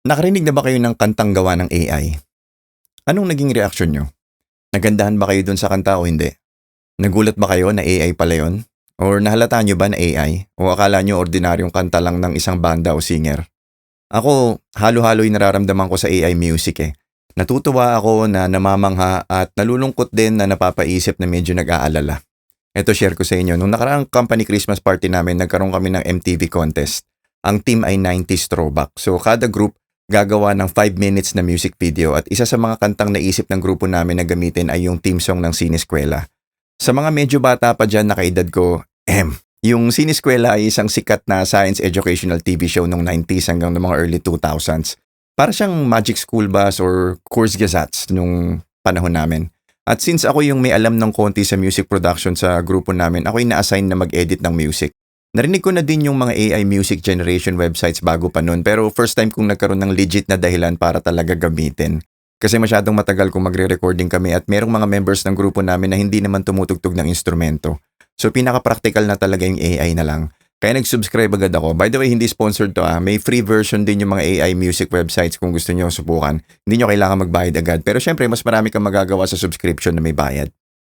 Nakarinig na ba kayo ng kantang gawa ng AI? Anong naging reaksyon nyo? Nagandahan ba kayo dun sa kanta o hindi? Nagulat ba kayo na AI pala yun? Or nahalata nyo ba na AI? O akala nyo ordinaryong kanta lang ng isang banda o singer? Ako, halo-halo yung nararamdaman ko sa AI music eh. Natutuwa ako na namamangha at nalulungkot din na napapaisip na medyo nag-aalala. Ito share ko sa inyo, nung nakaraang company Christmas party namin, nagkaroon kami ng MTV contest. Ang team ay 90s throwback. So kada group gagawa ng 5 minutes na music video at isa sa mga kantang naisip ng grupo namin na gamitin ay yung theme song ng Sineskwela. Sa mga medyo bata pa dyan na kaedad ko, yung Sineskwela ay isang sikat na science educational TV show noong 90s hanggang noong mga early 2000s. Para siyang Magic School Bus or Course Gazette nung panahon namin. At since ako yung may alam ng konti sa music production sa grupo namin, ako yung na-assign na mag-edit ng music. Narinig ko na din yung mga AI music generation websites bago pa nun, pero first time kong nagkaroon ng legit na dahilan para talaga gamitin. Kasi masyadong matagal kung magre-recording kami at merong mga members ng grupo namin na hindi naman tumutugtog ng instrumento. So pinaka-practical na talaga yung AI na lang. Kaya nag-subscribe agad ako. By the way, hindi sponsored to May free version din yung mga AI music websites kung gusto nyo subukan. Hindi nyo kailangan magbayad agad. Pero syempre, mas marami kang magagawa sa subscription na may bayad.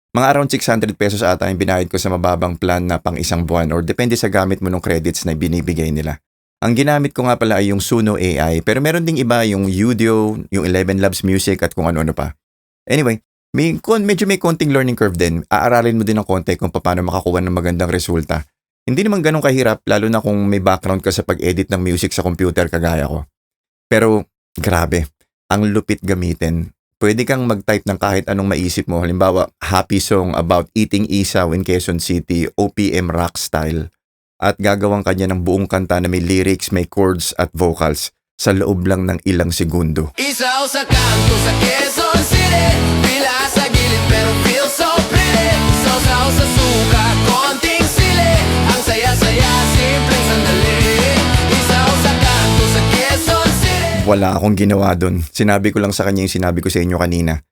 Mga around 600 pesos ata yung binayad ko sa mababang plan na pang isang buwan or depende sa gamit mo ng credits na binibigay nila. Ang ginamit ko nga pala ay yung Suno AI pero meron ding iba yung Udio, yung 11 Labs Music at kung ano-ano pa. Anyway, medyo may konting learning curve din. Aaralin mo din ng konti kung paano makakuha ng magandang resulta. Hindi naman ganun kahirap lalo na kung may background ka sa pag-edit ng music sa computer kagaya ko. Pero grabe, ang lupit gamitin. Pwede kang mag-type ng kahit anong maisip mo. Halimbawa, happy song about eating isaw in Quezon City, OPM rock style. At gagawang kanya ng buong kanta na may lyrics, may chords at vocals sa loob lang ng ilang segundo. Isaw sa kanto sa Quezon City, pila sa gilid pero feel so pretty. Isaw sa suka, konting sili, ang saya-saya, simpleng sandali. Isaw sa kanto sa Quezon City. Wala akong ginawa dun. Sinabi ko lang sa kanya yung sinabi ko sa inyo kanina.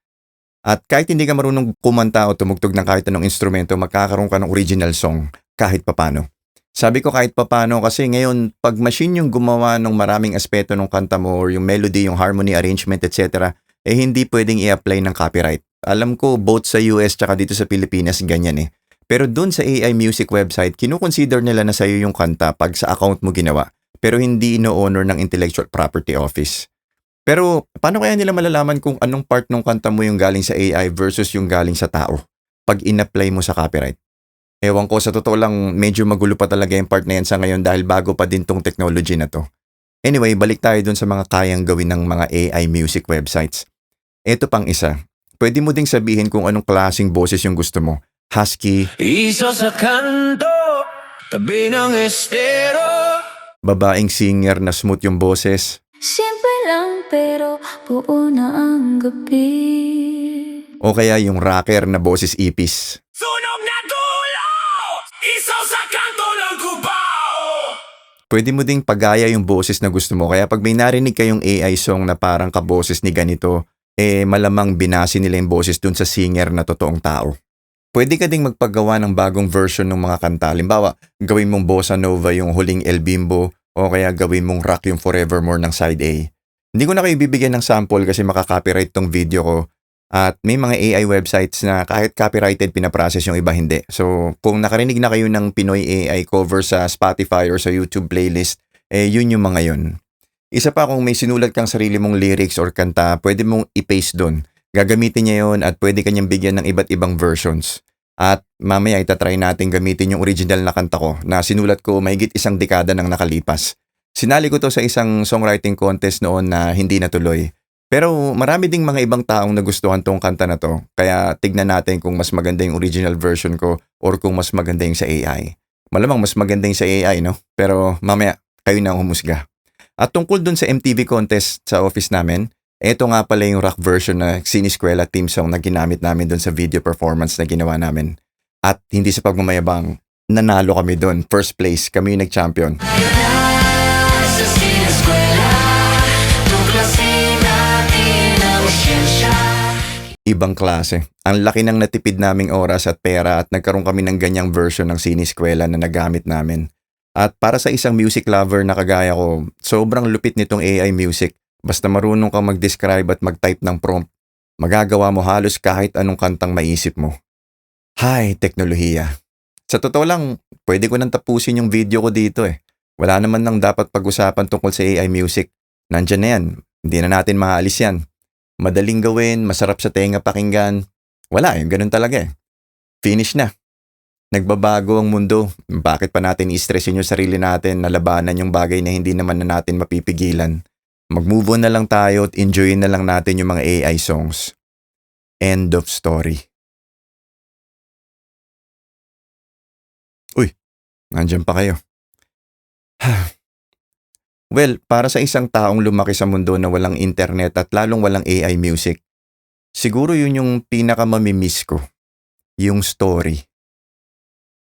At kahit hindi ka marunong kumanta o tumugtog ng kahit anong instrumento, magkakaroon ka ng original song kahit papano. Sabi ko kahit papano kasi ngayon, pag machine yung gumawa ng maraming aspeto ng kanta mo or yung melody, yung harmony, arrangement, etc., hindi pwedeng i-apply ng copyright. Alam ko, both sa US tsaka dito sa Pilipinas, ganyan eh. Pero dun sa AI music website, kinukonsider nila na sa'yo yung kanta pag sa account mo ginawa, pero hindi ino-honor ng Intellectual Property Office. Pero paano kaya nila malalaman kung anong part ng kanta mo yung galing sa AI versus yung galing sa tao pag in-apply mo sa copyright? Ewan ko, sa totoo lang, medyo magulo pa talaga yung part na yan sa ngayon dahil bago pa din tong technology na to. Anyway, balik tayo dun sa mga kayang gawin ng mga AI music websites. Ito pang isa. Pwede mo ding sabihin kung anong klaseng boses yung gusto mo. Husky, Isaw sa kanto, tabi ng estero. babaeng singer na smooth yung boses, Simple lang pero buo na ang gabi. o kaya yung rocker na boses ipis. Sunog na dulo, isaw sa kanto ng Cubao. Pwede mo ding pagaya yung boses na gusto mo. Kaya pag may narinig kayong AI song na parang kaboses ni ganito, malamang binasi nila yung boses dun sa singer na totoong tao. Pwede ka ding magpagawa ng bagong version ng mga kanta. Halimbawa, gawin mong bossa nova yung Huling El Bimbo o kaya gawin mong rock yung Forevermore ng side A. Hindi ko na kayo bibigyan ng sample kasi makaka-copyright tong video ko. At may mga AI websites na kahit copyrighted pinaprocess yung iba hindi. So kung nakarinig na kayo ng Pinoy AI cover sa Spotify or sa YouTube playlist, yun yung mga yun. Isa pa kung may sinulat kang sarili mong lyrics or kanta, pwede mong i-paste dun. Gagamitin niya yun at pwede kanyang bigyan ng iba't ibang versions. At mamaya itatry natin gamitin yung original na kanta ko na sinulat ko mahigit 1 dekada nang nakalipas. Sinali ko to sa isang songwriting contest noon na hindi natuloy. Pero marami ding mga ibang taong nagustuhan tong kanta na to. Kaya tignan natin kung mas maganda yung original version ko or kung mas maganda yung sa AI. Malamang mas maganda yung sa AI, no? Pero mamaya, kayo na ang humusga. At tungkol dun sa MTV contest sa office namin, eto nga pala yung rock version na Sineskwela theme song na ginamit namin dun sa video performance na ginawa namin. At hindi sa pagmamayabang, nanalo kami dun. First place, kami yung nag-champion. Sa Sineskwela, tuklasin natin ang siyensya. Ibang klase. Ang laki ng natipid naming oras at pera at nagkaroon kami ng ganyang version ng Sineskwela na nagamit namin. At para sa isang music lover na kagaya ko, sobrang lupit nitong AI music Basta marunong kang mag-describe at mag-type ng prompt, magagawa mo halos kahit anong kantang maisip mo. Hay, teknolohiya. Sa totoo lang, pwede ko nang tapusin yung video ko dito eh. Wala naman nang dapat pag-usapan tungkol sa AI music. Nandyan na yan. Hindi na natin maalis yan. Madaling gawin, masarap sa tenga pakinggan. Wala, yung ganun talaga eh. Finish na. Nagbabago ang mundo. Bakit pa natin i-stressin yung sarili natin na labanan yung bagay na hindi naman na natin mapipigilan? Mag-move on na lang tayo at enjoyin na lang natin yung mga AI songs. End of story. Uy, nandyan pa kayo. Well, para sa isang taong lumaki sa mundo na walang internet at lalong walang AI music, siguro yun yung pinakamamimiss ko. Yung story.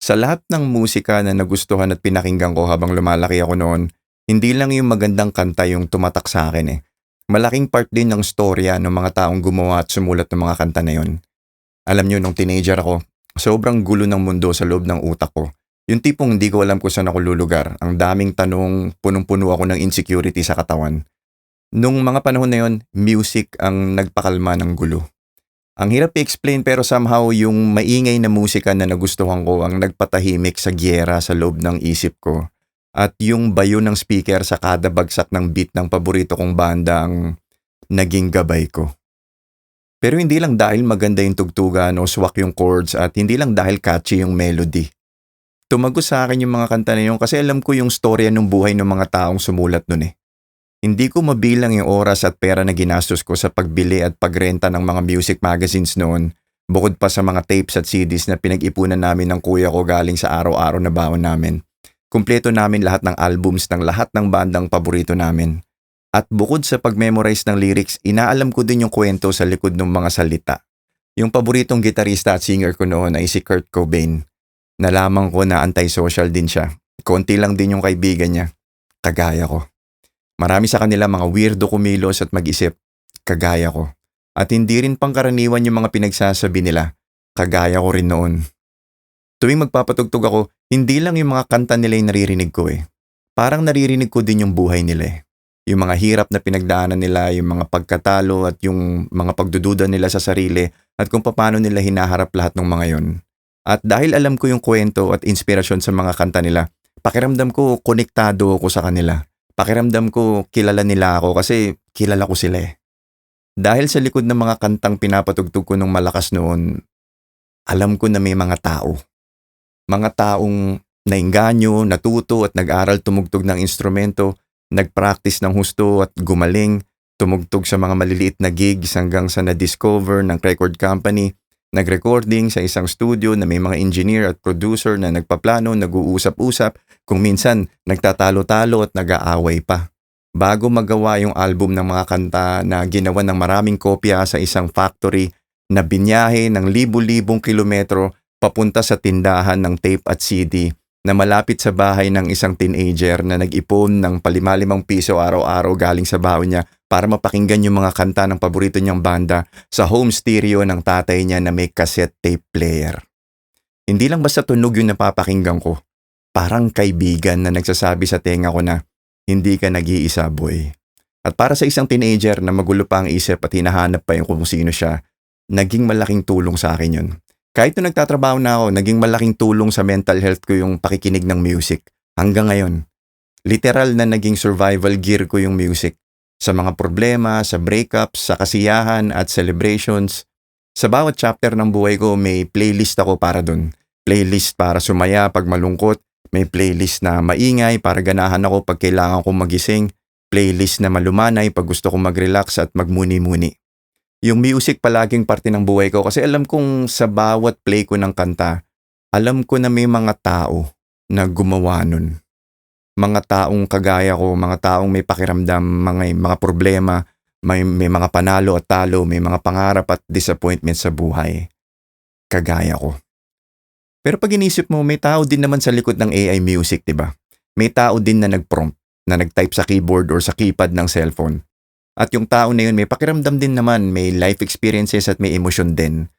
Sa lahat ng musika na nagustuhan at pinakinggan ko habang lumalaki ako noon, hindi lang yung magandang kanta yung tumatak sa akin eh. Malaking part din ng storya ng mga taong gumawa at sumulat ng mga kanta na yun. Alam nyo, nung teenager ako, sobrang gulo ng mundo sa loob ng utak ko. Yung tipong hindi ko alam kung saan ako lulugar. Ang daming tanong, punong-puno ako ng insecurity sa katawan. Nung mga panahon na yun, music ang nagpakalma ng gulo. Ang hirap i-explain pero somehow yung maingay na musika na nagustuhan ko ang nagpatahimik sa giyera sa loob ng isip ko. At yung bayo ng speaker sa kada bagsak ng beat ng paborito kong banda ang naging gabay ko. Pero hindi lang dahil maganda yung tugtugan o swak yung chords at hindi lang dahil catchy yung melody. Tumagos sa akin yung mga kanta na yun kasi alam ko yung storya ng buhay ng mga taong sumulat nun eh. Hindi ko mabilang yung oras at pera na ginastos ko sa pagbili at pagrenta ng mga music magazines noon, bukod pa sa mga tapes at CDs na pinag-ipunan namin ng kuya ko galing sa araw-araw na baon namin. Kumpleto namin lahat ng albums ng lahat ng bandang paborito namin. At bukod sa pag-memorize ng lyrics, inaalam ko din yung kwento sa likod ng mga salita. Yung paboritong gitarista at singer ko noon ay si Kurt Cobain. Nalaman ko na antisocial din siya. Konti lang din yung kaibigan niya. Kagaya ko. Marami sa kanila mga weirdo kumilos at mag-isip. Kagaya ko. At hindi rin pangkaraniwan yung mga pinagsasabi nila. Kagaya ko rin noon. Tuwing magpapatugtog ako, hindi lang yung mga kanta nila yung naririnig ko eh. Parang naririnig ko din yung buhay nila eh. Yung mga hirap na pinagdaanan nila, yung mga pagkatalo at yung mga pagdududa nila sa sarili at kung paano nila hinaharap lahat ng mga yon. At dahil alam ko yung kwento at inspirasyon sa mga kanta nila, pakiramdam ko konektado ako sa kanila. Pakiramdam ko kilala nila ako kasi kilala ko sila eh. Dahil sa likod ng mga kantang pinapatugtog ko nung malakas noon, alam ko na may mga tao. Mga taong nainganyo, natuto at nag-aral tumugtog ng instrumento, nag-practice ng husto at gumaling, tumugtog sa mga maliliit na gigs hanggang sa na-discover ng record company, nag-recording sa isang studio na may mga engineer at producer na nagpaplano, nag-uusap-usap, kung minsan nagtatalo-talo at nag-aaway pa. Bago magawa yung album ng mga kanta na ginawa ng maraming kopya sa isang factory na binyahe ng libu-libong kilometro papunta sa tindahan ng tape at CD na malapit sa bahay ng isang teenager na nag-ipon ng ₱5 araw-araw galing sa baon niya para mapakinggan yung mga kanta ng paborito niyang banda sa home stereo ng tatay niya na may cassette tape player. Hindi lang basta tunog yung napapakinggan ko. Parang kaibigan na nagsasabi sa tenga ko na, hindi ka nag-iisa boy. At para sa isang teenager na magulo pa ang isip at hinahanap pa yung kung sino siya, naging malaking tulong sa akin yun. Kahit nung nagtatrabaho na ako, naging malaking tulong sa mental health ko yung pakikinig ng music. Hanggang ngayon. Literal na naging survival gear ko yung music. Sa mga problema, sa breakups, sa kasiyahan at celebrations. Sa bawat chapter ng buhay ko, may playlist ako para dun. Playlist para sumaya pag malungkot. May playlist na maingay para ganahan ako pag kailangan kong magising. Playlist na malumanay pag gusto kong mag-relax at magmuni-muni. Yung music palaging parte ng buhay ko kasi alam kong sa bawat play ko ng kanta, alam ko na may mga tao na gumawa nun. Mga taong kagaya ko, mga taong may pakiramdam, mga problema, may mga panalo at talo, may mga pangarap at disappointment sa buhay. Kagaya ko. Pero pag inisip mo, may tao din naman sa likod ng AI music, diba? May tao din na nag-prompt, na nag-type sa keyboard or sa keypad ng cellphone. At yung tao na yun, may pakiramdam din naman, may life experiences at may emosyon din.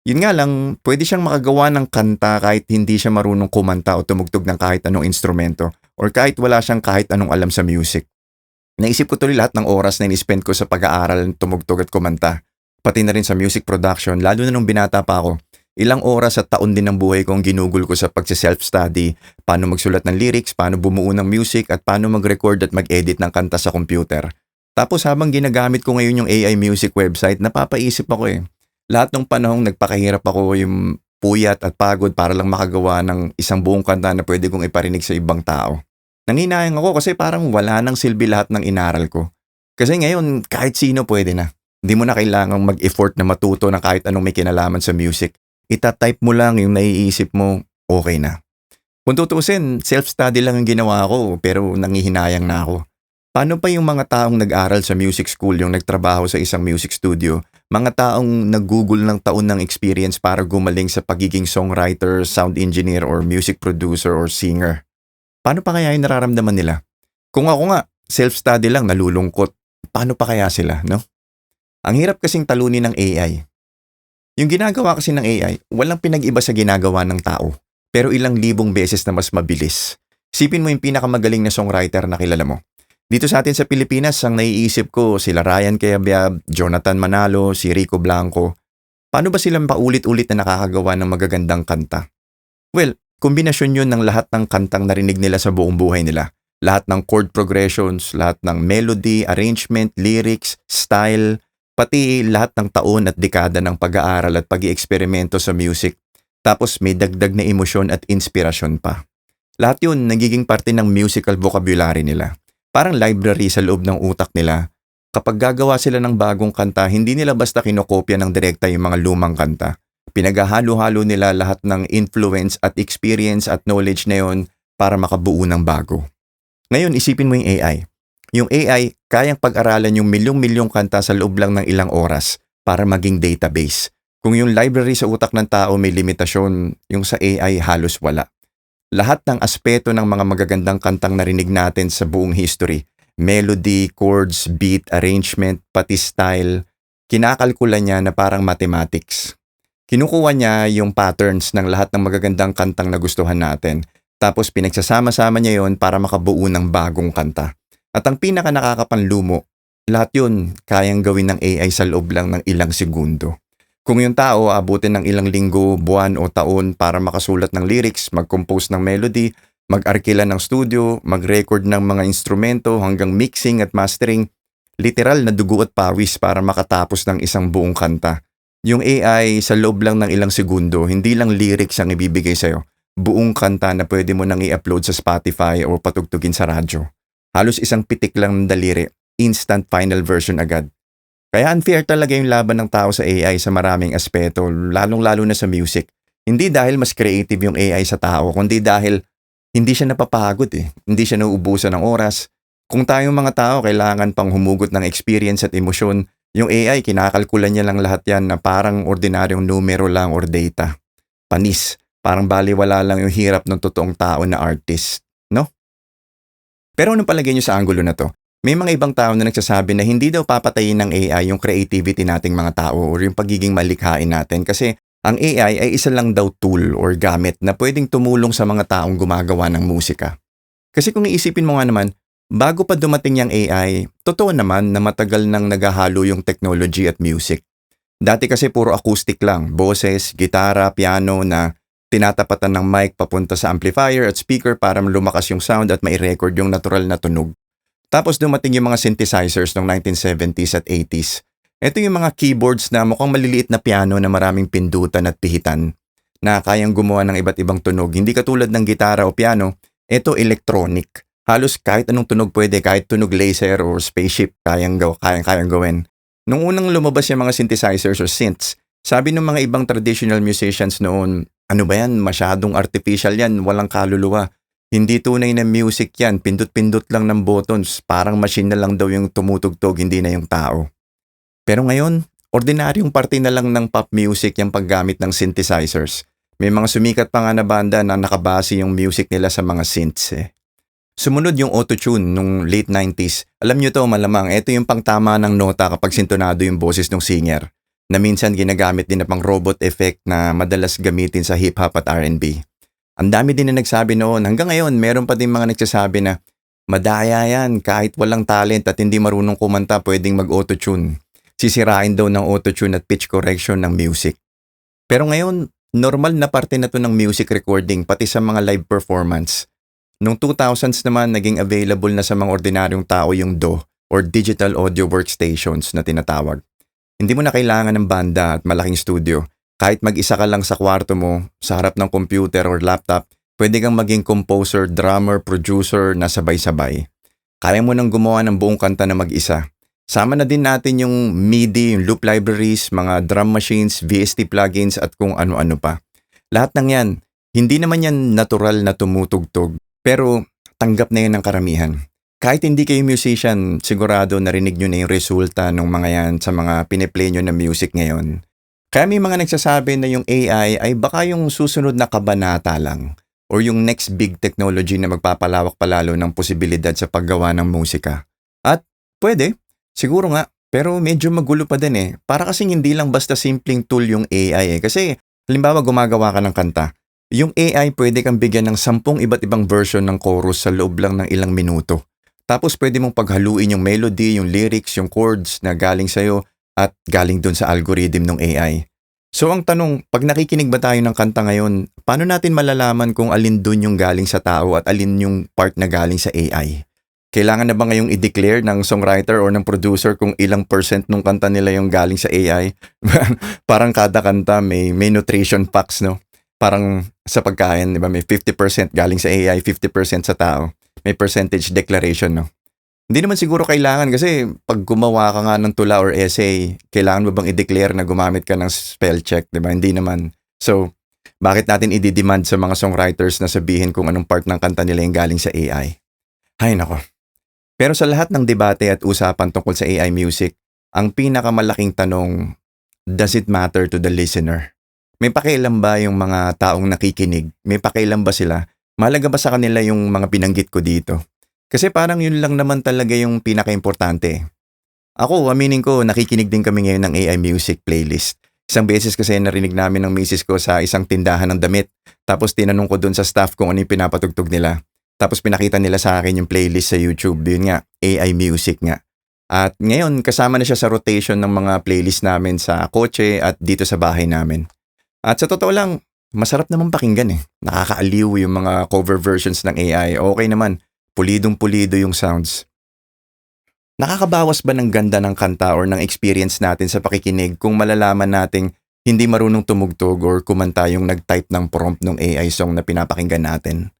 Yun nga lang, pwede siyang makagawa ng kanta kahit hindi siya marunong kumanta o tumugtog ng kahit anong instrumento or kahit wala siyang kahit anong alam sa music. Naisip ko tuloy lahat ng oras na in-spend ko sa pag-aaral, tumugtog at kumanta. Pati na rin sa music production, lalo na nung binata pa ako. Ilang oras at taon din ng buhay ko ang ginugol ko sa pagsi-self-study, paano magsulat ng lyrics, paano bumuo ng music, at paano mag-record at mag-edit ng kanta sa computer. Tapos habang ginagamit ko ngayon yung AI music website, napapaisip ako Lahat ng panahong nagpakahirap ako yung puyat at pagod para lang makagawa ng isang buong kanta na pwede kong iparinig sa ibang tao. Nanginayang ako kasi parang wala nang silbi lahat ng inaral ko. Kasi ngayon, kahit sino pwede na. Hindi mo na kailangang mag-effort na matuto ng kahit anong may kinalaman sa music. Itatype mo lang yung naiisip mo, okay na. Kung tutusin, self-study lang ang ginawa ko pero nangihinayang na ako. Paano pa yung mga taong nag-aral sa music school, yung nagtrabaho sa isang music studio, mga taong nag-google ng taon ng experience para gumaling sa pagiging songwriter, sound engineer, or music producer or singer? Paano pa kaya yung nararamdaman nila? Kung ako nga, self-study lang, nalulungkot. Paano pa kaya sila, no? Ang hirap kasing talunin ng AI. Yung ginagawa kasi ng AI, walang pinag-iba sa ginagawa ng tao, pero ilang libong beses na mas mabilis. Isipin mo yung pinakamagaling na songwriter na kilala mo. Dito sa atin sa Pilipinas, ang naiisip ko sila Ryan Cayabyab, Jonathan Manalo, si Rico Blanco. Paano ba sila paulit-ulit na nakakagawa ng magagandang kanta? Well, kombinasyon yun ng lahat ng kantang narinig nila sa buong buhay nila. Lahat ng chord progressions, lahat ng melody, arrangement, lyrics, style, pati lahat ng taon at dekada ng pag-aaral at pag-ieksperimento sa music. Tapos may dagdag na emosyon at inspirasyon pa. Lahat yun nagiging parte ng musical vocabulary nila. Parang library sa loob ng utak nila. Kapag gagawa sila ng bagong kanta, hindi nila basta kinokopya ng direkta yung mga lumang kanta. Pinaghahalo-halo nila lahat ng influence at experience at knowledge na yun para makabuo ng bago. Ngayon, isipin mo yung AI. Yung AI, kayang pag-aralan yung milyong-milyong kanta sa loob lang ng ilang oras para maging database. Kung yung library sa utak ng tao may limitasyon, yung sa AI halos wala. Lahat ng aspeto ng mga magagandang kantang narinig natin sa buong history, melody, chords, beat, arrangement, pati style, kinakalkula niya na parang mathematics. Kinukuha niya yung patterns ng lahat ng magagandang kantang nagustuhan natin, tapos pinagsasama-sama niya yon para makabuo ng bagong kanta. At ang pinaka nakakapanlumo, lahat yun kayang gawin ng AI sa loob lang ng ilang segundo. Kung yung tao abutin ng ilang linggo, buwan o taon para makasulat ng lyrics, mag-compose ng melody, mag-arkila ng studio, mag-record ng mga instrumento hanggang mixing at mastering, literal na dugo at pawis para makatapos ng isang buong kanta. Yung AI sa loob lang ng ilang segundo, hindi lang lyrics ang ibibigay sa'yo, buong kanta na pwede mo nang i-upload sa Spotify o patugtugin sa radyo. Halos isang pitik lang ng daliri, instant final version agad. Kaya unfair talaga yung laban ng tao sa AI sa maraming aspeto, lalong-lalo na sa music. Hindi dahil mas creative yung AI sa tao, kundi dahil hindi siya napapagod Hindi siya nauubusan ng oras. Kung tayong mga tao kailangan pang humugot ng experience at emosyon, yung AI kinakalkula niya lang lahat yan na parang ordinaryong numero lang or data. Panis, parang baliwala lang yung hirap ng totoong tao na artist, no? Pero anong palagay niyo sa anggulo na to? May mga ibang tao na nagsasabi na hindi daw papatayin ng AI yung creativity nating mga tao or yung pagiging malikhain natin kasi ang AI ay isa lang daw tool or gamit na pwedeng tumulong sa mga taong gumagawa ng musika. Kasi kung iisipin mo nga naman, bago pa dumating yung AI, totoo naman na matagal nang naghahalo yung technology at music. Dati kasi puro acoustic lang, boses, gitara, piano na tinatapatan ng mic papunta sa amplifier at speaker para lumakas yung sound at mai-record yung natural na tunog. Tapos dumating yung mga synthesizers noong 1970s at 80s. Ito yung mga keyboards na mukhang maliliit na piano na maraming pindutan at pihitan na kayang gumawa ng iba't ibang tunog. Hindi katulad ng gitara o piano, ito electronic. Halos kahit anong tunog pwede, kahit tunog laser or spaceship, kayang gawin. Nung unang lumabas yung mga synthesizers or synths, sabi ng mga ibang traditional musicians noon, ano ba yan, masyadong artificial yan, walang kaluluwa. Hindi tunay na music yan, pindot-pindot lang ng buttons, parang machine na lang daw yung tumutugtog, hindi na yung tao. Pero ngayon, ordinaryong parte na lang ng pop music yung paggamit ng synthesizers. May mga sumikat pa nga na banda na nakabase yung music nila sa mga synths Sumunod yung autotune nung late 90s. Alam nyo to malamang, ito yung pangtama ng nota kapag sintonado yung boses ng singer. Na minsan ginagamit din na pang robot effect na madalas gamitin sa hip-hop at R&B. Ang dami din na nagsabi noon, hanggang ngayon meron pa din mga nagsasabi na Madaya yan, kahit walang talent at hindi marunong kumanta pwedeng mag-autotune. Sisirain daw ng autotune at pitch correction ng music. Pero ngayon, normal na parte na to ng music recording pati sa mga live performance. Noong 2000s naman, naging available na sa mga ordinaryong tao yung DAW or Digital Audio Workstations na tinatawag. Hindi mo na kailangan ng banda at malaking studio. Kahit mag-isa ka lang sa kwarto mo, sa harap ng computer or laptop, pwede kang maging composer, drummer, producer na sabay-sabay. Kaya mo nang gumawa ng buong kanta na mag-isa. Sama na din natin yung MIDI, yung loop libraries, mga drum machines, VST plugins at kung ano-ano pa. Lahat ng yan, hindi naman yan natural na tumutugtog, pero tanggap na yan ng karamihan. Kahit hindi kayo musician, sigurado narinig nyo na yung resulta ng mga yan sa mga pineplay nyo na music ngayon. Kaya may mga nagsasabi na yung AI ay baka yung susunod na kabanata lang or yung next big technology na magpapalawak palalo ng posibilidad sa paggawa ng musika. At pwede, siguro nga, pero medyo magulo pa din eh. Para kasing hindi lang basta simpleng tool yung AI eh. Kasi halimbawa gumagawa ka ng kanta, yung AI pwede kang bigyan ng 10 iba't ibang version ng chorus sa loob lang ng ilang minuto. Tapos pwede mong paghaluin yung melody, yung lyrics, yung chords na galing sa'yo at galing dun sa algorithm ng AI. So ang tanong, pag nakikinig ba tayo ng kanta ngayon, paano natin malalaman kung alin dun yung galing sa tao at alin yung part na galing sa AI? Kailangan na ba ngayong i-declare ng songwriter or ng producer kung ilang percent nung kanta nila yung galing sa AI? Parang kada kanta may nutrition facts, no? Parang sa pagkain, di ba? May 50% galing sa AI, 50% sa tao. May percentage declaration, no? Hindi naman siguro kailangan kasi pag gumawa ka nga ng tula or essay, kailangan mo bang i-declare na gumamit ka ng spell check, di ba? Hindi naman. So, bakit natin i-demand sa mga songwriters na sabihin kung anong part ng kanta nila yung galing sa AI? Hay nako. Pero sa lahat ng debate at usapan tungkol sa AI music, ang pinakamalaking tanong, does it matter to the listener? May pakialam ba yung mga taong nakikinig? May pakialam ba sila? Mahalaga ba sa kanila yung mga binanggit ko dito? Kasi parang yun lang naman talaga yung pinaka-importante. Ako, aminin ko, nakikinig din kami ngayon ng AI music playlist. Isang beses kasi narinig namin ng misis ko sa isang tindahan ng damit. Tapos tinanong ko dun sa staff kung ano yung pinapatugtog nila. Tapos pinakita nila sa akin yung playlist sa YouTube. Yun nga, AI music nga. At ngayon, kasama na siya sa rotation ng mga playlist namin sa kotse at dito sa bahay namin. At sa totoo lang, masarap naman pakinggan eh. Nakakaaliw yung mga cover versions ng AI. Okay naman, pulidong-pulido yung sounds. Nakakabawas ba ng ganda ng kanta or ng experience natin sa pakikinig kung malalaman nating hindi marunong tumugtog or kumanta yung nag-type ng prompt ng AI song na pinapakinggan natin?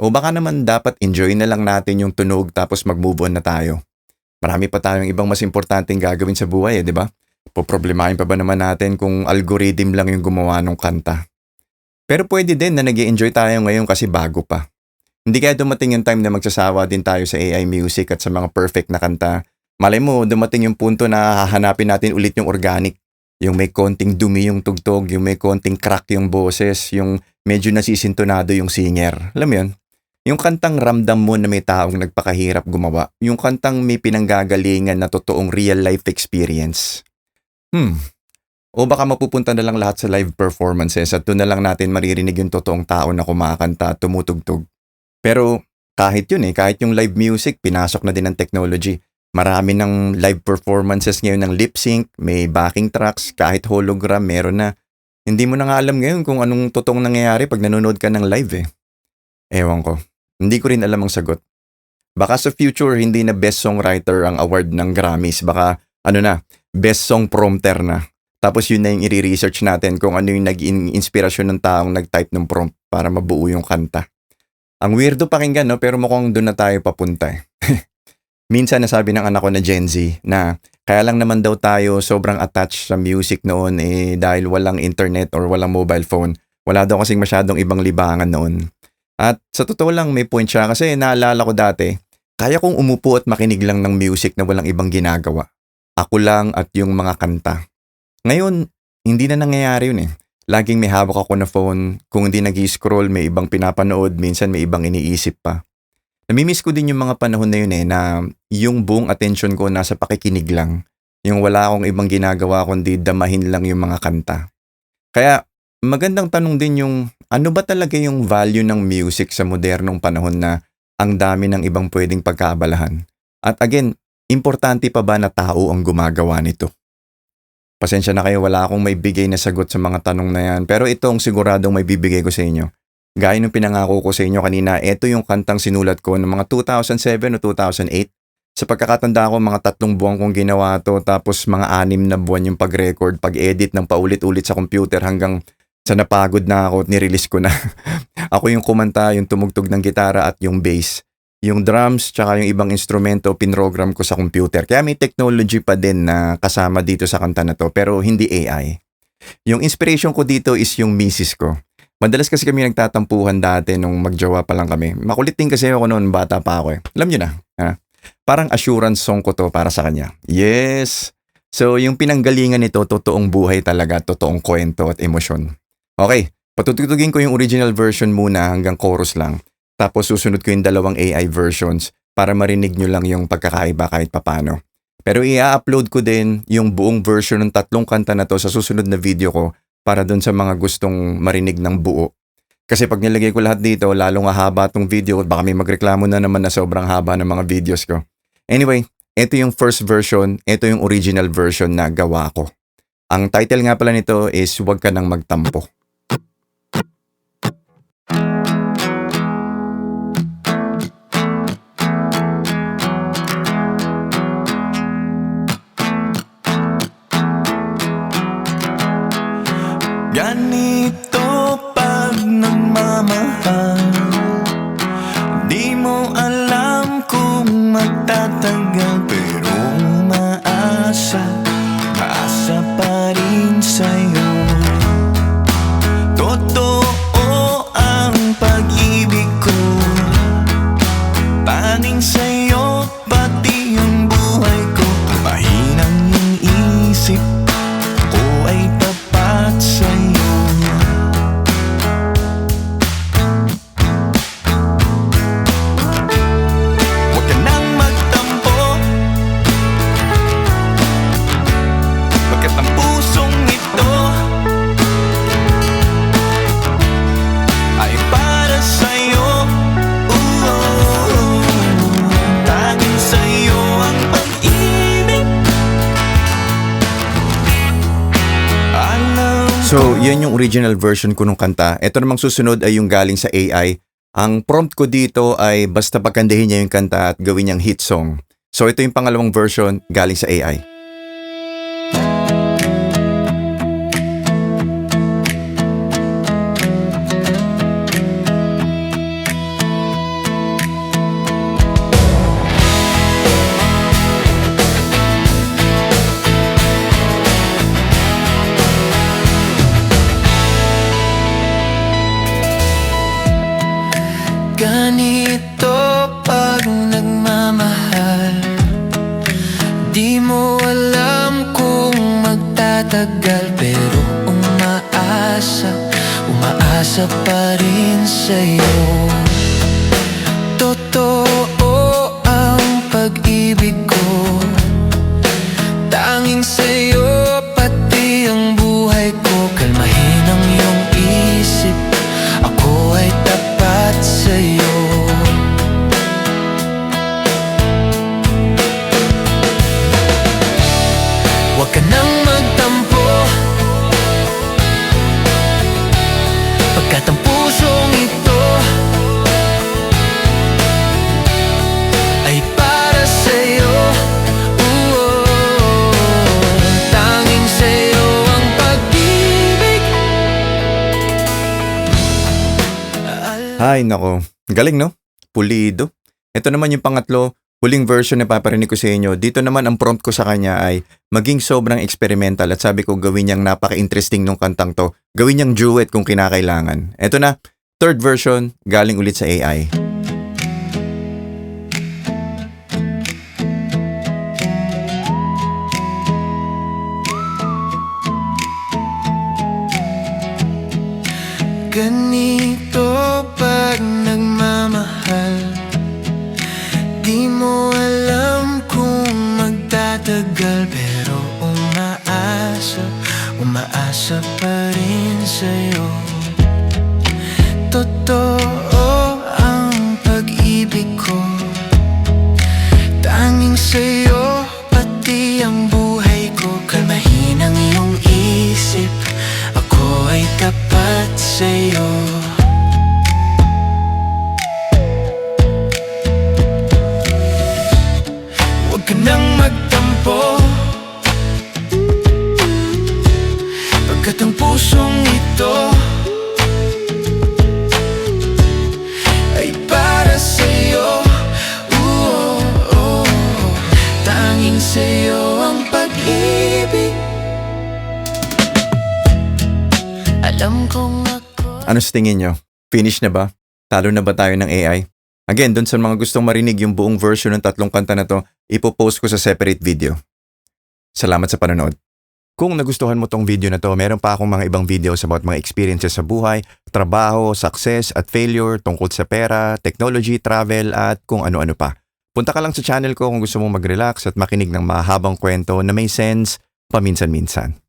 O baka naman dapat enjoy na lang natin yung tunog tapos mag-move on na tayo. Marami pa tayong ibang mas importanteng gagawin sa buhay di ba? Poproblemahin pa ba naman natin kung algorithm lang yung gumawa ng kanta? Pero pwede din na nag-i-enjoy tayo ngayon kasi bago pa. Hindi kaya dumating yung time na magsasawa din tayo sa AI music at sa mga perfect na kanta. Malay mo, dumating yung punto na hahanapin natin ulit yung organic. Yung may konting dumi yung tugtog, yung may konting crack yung boses, yung medyo nasisintonado yung singer. Alam mo yun? Yung kantang ramdam mo na may taong nagpakahirap gumawa. Yung kantang may pinanggagalingan na totoong real life experience. O baka mapupunta na lang lahat sa live performances at doon na lang natin maririnig yung totoong tao na kumakanta at tumutugtog. Pero kahit yun kahit yung live music, pinasok na din ng technology. Marami ng live performances ngayon ng lip sync, may backing tracks, kahit hologram, meron na. Hindi mo na nga alam ngayon kung anong totoong nangyayari pag nanonood ka ng live Ewan ko. Hindi ko rin alam ang sagot. Baka sa future, hindi na best songwriter ang award ng Grammys. Baka, best song prompter na. Tapos yun na yung i-research natin kung ano yung naging inspirasyon ng taong nag-type ng prompt para mabuo yung kanta. Ang weirdo pakinggan, no? Pero mukhang doon na tayo papunta Minsan nasabi ng anak ko na Gen Z na kaya lang naman daw tayo sobrang attached sa music noon dahil walang internet or walang mobile phone. Wala daw kasing masyadong ibang libangan noon. At sa totoo lang may point siya kasi naalala ko dati, kaya kong umupo at makinig lang ng music na walang ibang ginagawa. Ako lang at yung mga kanta. Ngayon, hindi na nangyayari yun Laging may hawak ako na phone. Kung hindi nag-scroll, may ibang pinapanood. Minsan may ibang iniisip pa. Namimiss ko din yung mga panahon na yun na yung buong attention ko nasa pakikinig lang. Yung wala akong ibang ginagawa kundi damahin lang yung mga kanta. Kaya magandang tanong din yung ano ba talaga yung value ng music sa modernong panahon na ang dami ng ibang pwedeng pagkaabalahan. At again, importante pa ba na tao ang gumagawa nito? Pasensya na kayo, wala akong may bigay na sagot sa mga tanong na yan. Pero itong siguradong may bibigay ko sa inyo. Gaya ng pinangako ko sa inyo kanina, ito yung kantang sinulat ko noong mga 2007 o 2008. Sa pagkakatanda ko, mga 3 buwan kong ginawa to, tapos mga 6 na buwan yung pag-record, pag-edit ng paulit-ulit sa computer hanggang sa napagod na ako at nirelease ko na. Ako yung kumanta, yung tumugtog ng gitara at yung bass. Yung drums tsaka yung ibang instrumento pinrogram ko sa computer. Kaya may technology pa din na kasama dito sa kanta na to, pero hindi AI. Yung inspiration ko dito is yung misis ko. Madalas kasi kami nagtatampuhan dati nung magjowa pa lang kami. Makulit din kasi ako noon, bata pa ako eh. Alam nyo na, ha? Parang assurance song ko to para sa kanya. Yes! So yung pinanggalingan nito, totoong buhay talaga, totoong kwento at emosyon. Okay, patutugtugin ko yung original version muna hanggang chorus lang. Tapos susunod ko yung 2 AI versions para marinig nyo lang yung pagkakaiba kahit papano. Pero i-upload ko din yung buong version ng 3 kanta na to sa susunod na video ko para dun sa mga gustong marinig ng buo. Kasi pag nilagay ko lahat dito, lalong hahaba tong video, baka may magreklamo na naman na sobrang haba ng mga videos ko. Anyway, ito yung first version, ito yung original version na gawa ko. Ang title nga pala nito is Huwag Ka Nang Magtampo. Ganito pag nagmamahal, di mo alam kung magtatagal, pero maasa pa rin sa'yo. Totoo ang pag-ibig ko, tanging sa'yo pati ang buhay ko. Mahinang yung isip ko ay tapat sa'yo. So, yan yung original version ko nung kanta. Ito namang susunod ay yung galing sa AI. Ang prompt ko dito ay basta pagkandahin niya yung kanta at gawin niyang hit song. So, ito yung pangalawang version galing sa AI. Ganito pag nagmamahal, di mo alam kung magtatagal, pero umaasa pa rin sa'yo. Totoo ang pag-ibig ko, tanging sa'yo pati ang buhay ko. Kalmahin ang iyong isip, ako ay tapat sa'yo. Huwag ka nang magtampo, pagkat ang pusong ito ay para sa'yo. Tanging sa'yo ang pag-ibig. Ay, nako. Galing, no? Pulido. Ito naman yung pangatlo, huling version na paparinig ko sa inyo. Dito naman ang prompt ko sa kanya ay maging sobrang experimental at sabi ko gawin niyang napaka-interesting nung kantang to. Gawin niyang duet kung kinakailangan. Ito na, third version, galing ulit sa AI. Ganito pag nagmamahal, di mo alam kung magtatagal, pero umaasa pa rin sa'yo. Totoo ang pag-ibig sa'yo, pati ang buhay ko. Kalmahin ang iyong isip, ako ay tapat sa'yo. Huwag ka nang magtampo, pagkat ang pusong ito ay para sa'yo. Tanging sa'yo ang pag-ibig. Alam kong ako. Ano sa tingin nyo? Finish na ba? Talo na ba tayo ng AI? Again, dun sa mga gustong marinig yung buong version ng 3 kanta na to, ipopost ko sa separate video. Salamat sa panonood. Kung nagustuhan mo tong video na to, meron pa akong mga ibang videos about mga experiences sa buhay, trabaho, success at failure, tungkol sa pera, technology, travel at kung ano-ano pa. Punta ka lang sa channel ko kung gusto mo mag-relax at makinig ng mahabang kwento na may sense paminsan-minsan.